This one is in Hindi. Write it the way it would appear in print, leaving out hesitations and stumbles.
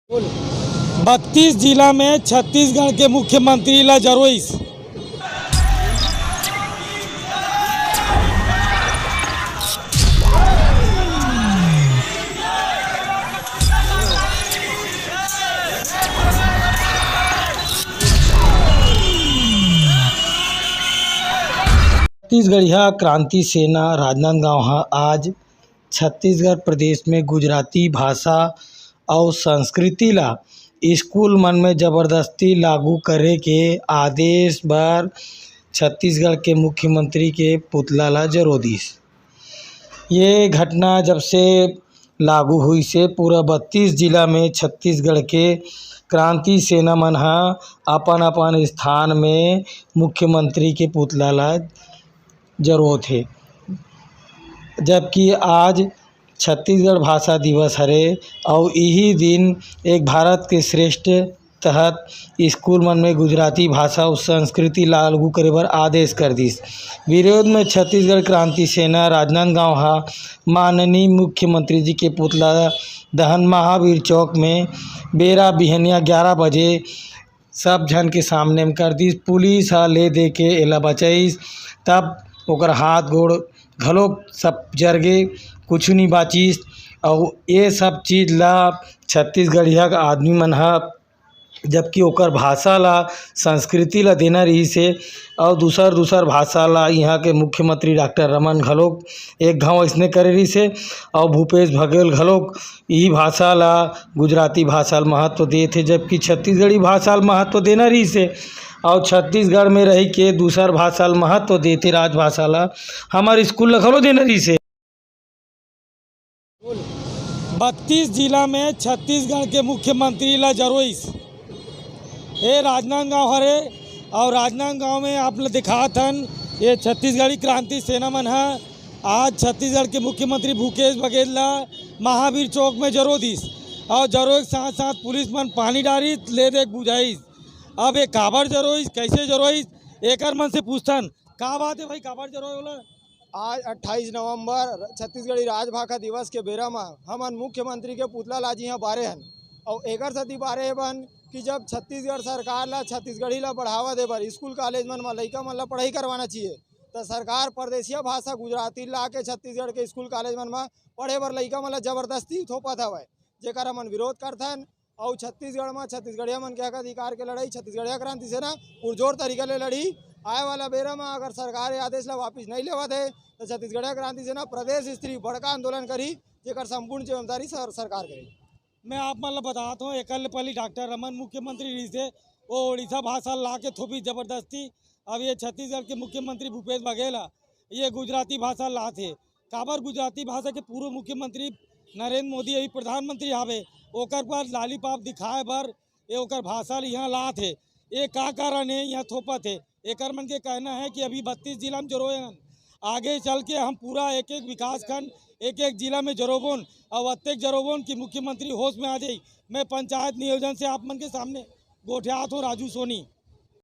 32 जिला में छत्तीसगढ़ के मुख्यमंत्री ला जरोइस। छत्तीसगढ़िया क्रांति सेना राजनांदगांव आज छत्तीसगढ़ प्रदेश में गुजराती भाषा और संस्कृति ला स्कूल मन में ज़बरदस्ती लागू करे के आदेश बर छत्तीसगढ़ के मुख्यमंत्री के पुतला ला जरो दिस। ये घटना जब से लागू हुई से पूरा 32 जिला में छत्तीसगढ़ के क्रांति सेना मन हा अपन अपन स्थान में मुख्यमंत्री के पुतला ला जरो थे। जबकि आज छत्तीसगढ़ भाषा दिवस हरे और यही दिन एक भारत के श्रेष्ठ तहत स्कूल मन में गुजराती भाषा और संस्कृति लागू करे बर आदेश कर दिस। विरोध में छत्तीसगढ़ क्रांति सेना राजनांदगांव हा माननीय मुख्यमंत्री जी के पुतला दहन महावीर चौक में बेरा बिहनिया 11 बजे सब जन के सामने में कर दिस। पुलिस हा ले दे के एला बचाइस, तब ओकर हाथ गोड़ घलोक सब जरगे, कुछ नहीं बाचिस। और ये सब चीज़ ला छत्तीसगढ़िया का आदमी मन हा जबकि ओकर भाषा ला संस्कृति ला देना रही से और दूसर भाषा ला यहाँ के मुख्यमंत्री डॉक्टर रमन घलोक एक घाव ऐसने करे रही से और भूपेश बघेल घलोक यही भाषा ला गुजराती भाषा ला महत्व दे थे, जबकि छत्तीसगढ़ी भाषा ला महत्व देना रही से और छत्तीसगढ़ में रही के दूसर भाषा ला महत्व देते राजभाषा ला हमारे स्कूल ला घलो देना रही से। 32 जिला में छत्तीसगढ़ के मुख्यमंत्री ला जरोइस। ये राजनांदगांव हरे और राजनांदगांव में आप लोग दिखात हन ये छत्तीसगढ़ी क्रांति सेना मन है आज छत्तीसगढ़ के मुख्यमंत्री भूपेश बघेल ला महावीर चौक में जरो दिस और जरो के साथ साथ पुलिस मन पानी डारी ले दे बुझाइस। अब ये काबर जरोइस, कैसे जरोइस, एक मन से पूछथन का बात है भाई, काबर जरोए बोला। आज 28 नवंबर छत्तीसगढ़ी राजभाषा दिवस के बेरा में हमन मुख्यमंत्री के पुतला ला जी बारे हन और एकर सती बारे बन कि जब छत्तीसगढ़ सरकार ला छत्तीसगढ़ी ला बढ़ावा दे बर स्कूल कॉलेज मन में लइका मन ला पढ़ाई करवाना चाहिए, तो सरकार परदेशिया भाषा गुजराती ला के छत्तीसगढ़ के स्कूल कॉलेज मन में पढ़े बर लइका मन ला जबरदस्ती थोपत हवय, जेकर हमन विरोध करथन। और छत्तीसगढ़ में छत्तीसगढ़िया मन के हक अधिकार के लड़ाई छत्तीसगढ़िया क्रांति सेना पुरजोर तरीका ले लड़ी। आए वाला बेरा में अगर सरकार आदेश ला वापिस नहीं लेवत है तो छत्तीसगढ़िया क्रांति सेना प्रदेश स्तरीय बड़का आंदोलन करी, जेकर संपूर्ण जिम्मेदारी सरकार करेगी। मैं आप मतलब बताता हूँ, एक पहले डॉक्टर रमन मुख्यमंत्री रही से वो उड़ीसा भाषा ला के थोपी जबरदस्ती। अब ये छत्तीसगढ़ के मुख्यमंत्री भूपेश बघेल ये गुजराती भाषा ला थे। काबर गुजराती भाषा के पूर्व मुख्यमंत्री नरेंद्र मोदी अभी प्रधानमंत्री आवे ओकर पर लालीपाप दिखाए बर ये ओकर भाषा यहाँ ला थे। ये का कारण है यहाँ थोपत है, एक मन के कहना है कि अभी 32 जिला में जरोए हन, आगे चल के हम पूरा एक विकास खंड एक जिला में जरोबोन और अत्येक जरोबोन की मुख्यमंत्री होश में आ जाई। मैं पंचायत नियोजन से आप मन के सामने गोठियात हूँ राजू सोनी।